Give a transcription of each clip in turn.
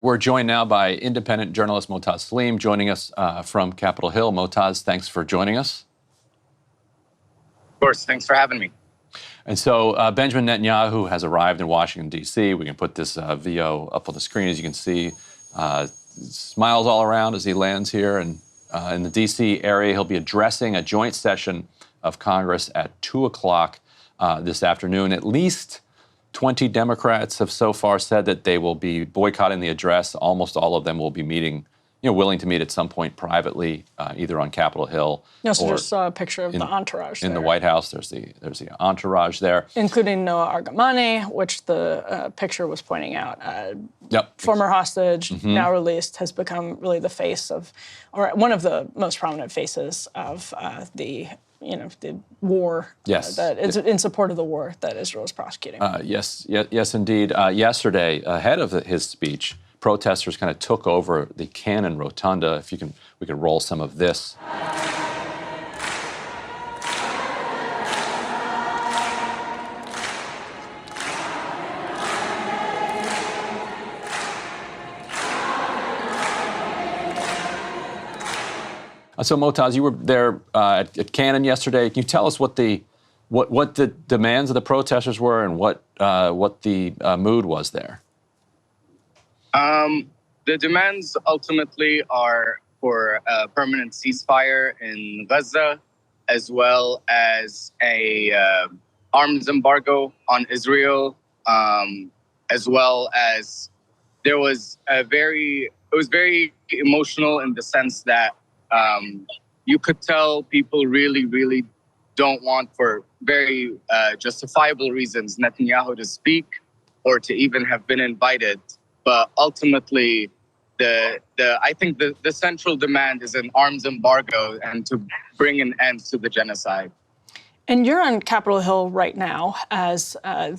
We're joined now by independent journalist Moataz Salim, joining us from Capitol Hill. Moataz, thanks for joining us. Of course, thanks for having me. And so Benjamin Netanyahu has arrived in Washington, D.C. We can put this VO up on the screen, as you can see. Smiles all around as he lands here. And in the D.C. area, he'll be addressing a joint session of Congress at 2 o'clock this afternoon. At least 20 Democrats have so far said that they will be boycotting the address. Almost all of them will be meeting, willing to meet at some point privately, either on Capitol Hill. You also just saw a picture of the entourage in the White House. There's the entourage there, including Noah Argamani, which the picture was pointing out. Former hostage, now released, has become really the face of, or one of the most prominent faces of the war that is in support of the war that Israel is prosecuting. Yes, indeed. Yesterday, ahead of his speech, protesters kind of took over the Cannon Rotunda. If you can, we could roll some of this. So Moataz, you were there at Cannon yesterday. Can you tell us what the demands of the protesters were and what the mood was there? The demands ultimately are for a permanent ceasefire in Gaza, as well as a arms embargo on Israel, as well as it was very emotional in the sense that you could tell people really don't want, for very justifiable reasons, Netanyahu to speak or to even have been invited. But ultimately, I think the central demand is an arms embargo and to bring an end to the genocide. And you're on Capitol Hill right now as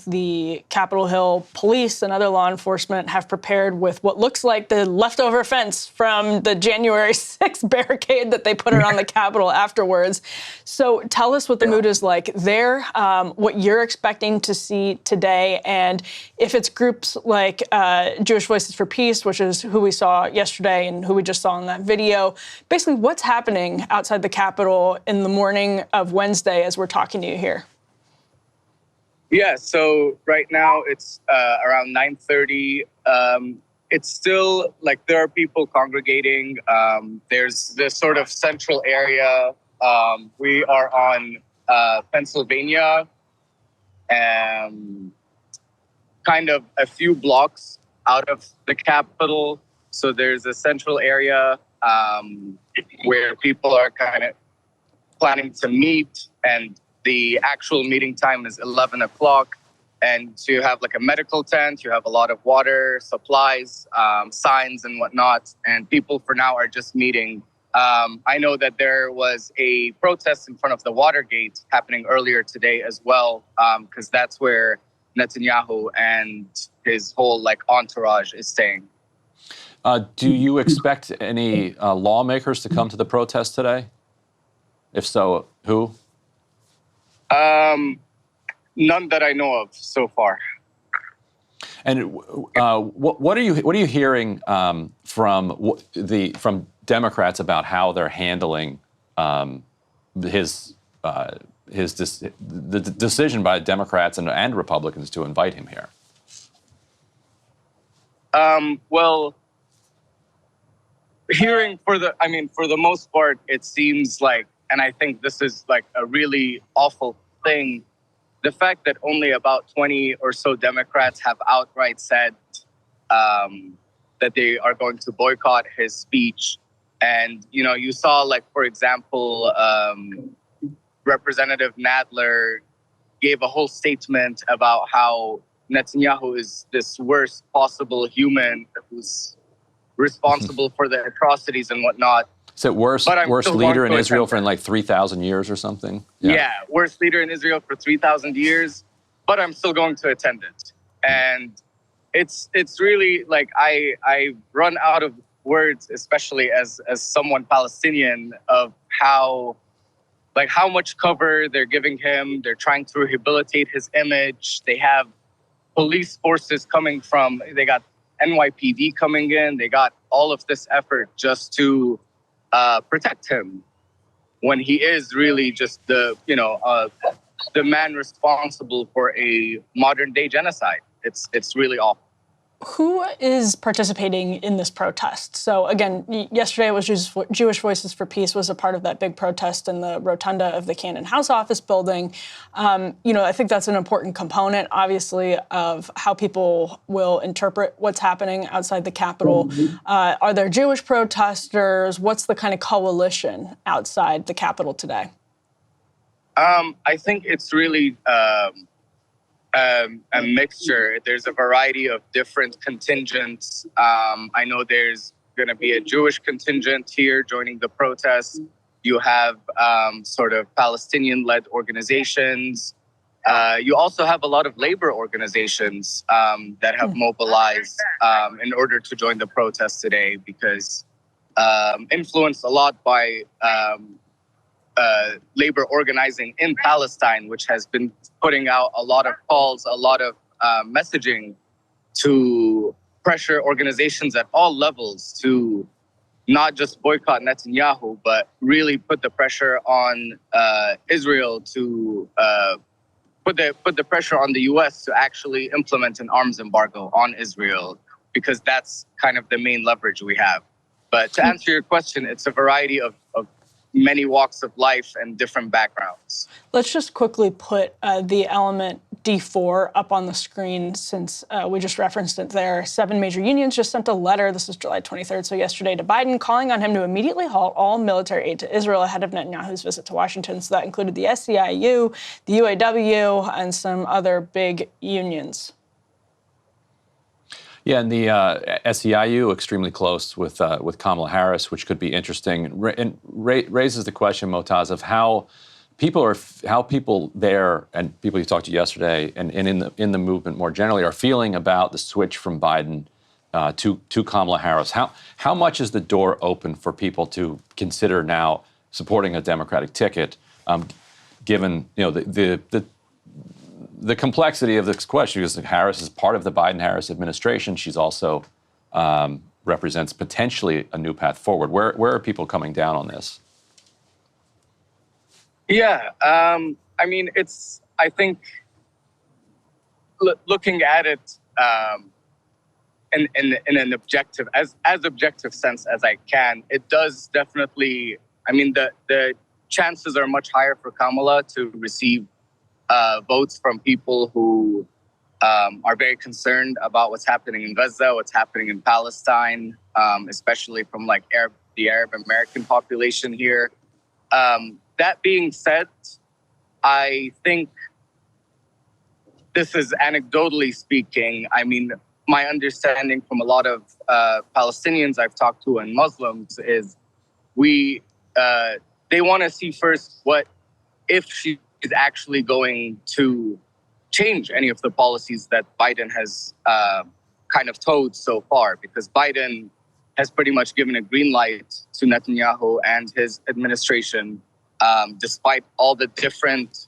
the Capitol Hill police and other law enforcement have prepared with what looks like the leftover fence from the January 6th barricade that they put around the Capitol afterwards. So tell us what the mood is like there, what you're expecting to see today, and if it's groups like Jewish Voices for Peace, which is who we saw yesterday and who we just saw in that video. Basically, what's happening outside the Capitol in the morning of Wednesday as we're talking to you here? Yeah, so right now it's around 9:30. It's still like there are people congregating. There's this sort of central area. We are on Pennsylvania, kind of a few blocks out of the Capitol. So there's a central area where people are kind of planning to meet, and the actual meeting time is 11 o'clock. And so you have like a medical tent, you have a lot of water, supplies, signs and whatnot. And people for now are just meeting. I know that there was a protest in front of the Watergate happening earlier today as well, because that's where Netanyahu and his whole entourage is staying. Do you expect any lawmakers to come to the protest today? If so, who? None that I know of so far. And what are you hearing from Democrats about how they're handling the decision by Democrats and Republicans to invite him here? Well, hearing for the most part, it seems like, and I think this is like a really awful thing, the fact that only about 20 or so Democrats have outright said that they are going to boycott his speech. And, you saw, for example, Representative Nadler gave a whole statement about how Netanyahu is this worst possible human who's responsible for the atrocities and whatnot. Is it worst leader in Israel for 3,000 years or something? Yeah, worst leader in Israel for 3,000 years, but I'm still going to attend it. And it's really I run out of words, especially as someone Palestinian, of how much cover they're giving him. They're trying to rehabilitate his image. They have police forces coming from, they got NYPD coming in. They got all of this effort just to protect him when he is really just the man responsible for a modern day genocide. It's really awful. Who is participating in this protest? So again, yesterday it was Jewish Voices for Peace was a part of that big protest in the rotunda of the Cannon House Office building. I think that's an important component, obviously, of how people will interpret what's happening outside the Capitol. Are there Jewish protesters? What's the kind of coalition outside the Capitol today? I think it's really a mixture. There's a variety of different contingents. I know there's going to be a Jewish contingent here joining the protest. You have sort of Palestinian-led organizations. You also have a lot of labor organizations that have mobilized in order to join the protest today, because influenced a lot by labor organizing in Palestine, which has been putting out a lot of calls, a lot of messaging to pressure organizations at all levels to not just boycott Netanyahu, but really put the pressure on Israel to put the pressure on the U.S. to actually implement an arms embargo on Israel, because that's kind of the main leverage we have. But to answer your question, it's a variety of many walks of life and different backgrounds. Let's just quickly put the element D4 up on the screen, since we just referenced it there. 7 major unions just sent a letter, this is July 23rd, so yesterday, to Biden, calling on him to immediately halt all military aid to Israel ahead of Netanyahu's visit to Washington. So that included the SEIU, the UAW, and some other big unions. Yeah, and the SEIU extremely close with Kamala Harris, which could be interesting, and raises the question, Moataz, of how people there and people you talked to yesterday and in the movement more generally are feeling about the switch from Biden to Kamala Harris. How much is the door open for people to consider now supporting a Democratic ticket, given the complexity of this question, because Harris is part of the Biden-Harris administration. She's also represents potentially a new path forward. Where are people coming down on this? Yeah, I mean, I think looking at it in an objective, as objective sense as I can, it does definitely, I mean, the chances are much higher for Kamala to receive votes from people who are very concerned about what's happening in Gaza, what's happening in Palestine, especially from the Arab American population here. That being said, I think this is anecdotally speaking. I mean, my understanding from a lot of Palestinians I've talked to and Muslims is they want to see first what if she is actually going to change any of the policies that Biden has kind of toed so far, because Biden has pretty much given a green light to Netanyahu and his administration, despite all the different,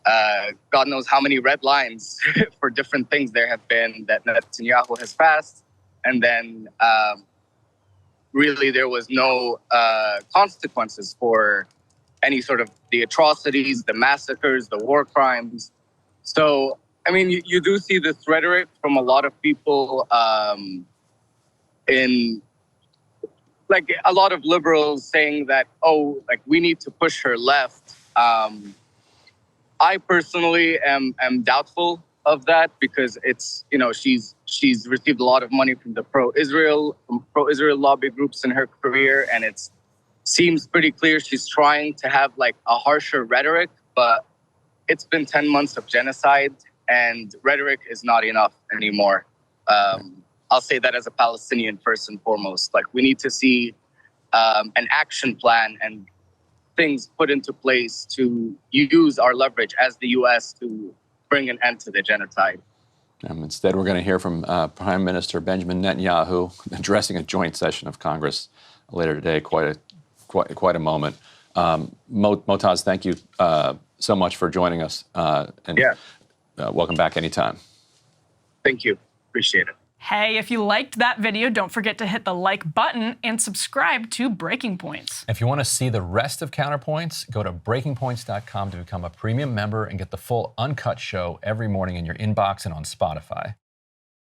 God knows how many red lines for different things there have been that Netanyahu has passed. And then really there was no consequences for any sort of the atrocities, the massacres, the war crimes. So, I mean, you do see this rhetoric from a lot of people in, like, a lot of liberals saying that, we need to push her left. I personally am doubtful of that, because it's, she's received a lot of money from the pro-Israel lobby groups in her career, and it seems pretty clear she's trying to have a harsher rhetoric, but it's been 10 months of genocide, and rhetoric is not enough anymore. I'll say that as a Palestinian first and foremost. We need to see an action plan and things put into place to use our leverage as the U.S. to bring an end to the genocide. Instead, we're going to hear from Prime Minister Benjamin Netanyahu addressing a joint session of Congress later today. Quite a moment. Moataz, thank you so much for joining us. Welcome back anytime. Thank you. Appreciate it. Hey, if you liked that video, don't forget to hit the like button and subscribe to Breaking Points. If you want to see the rest of Counterpoints, go to breakingpoints.com to become a premium member and get the full uncut show every morning in your inbox and on Spotify.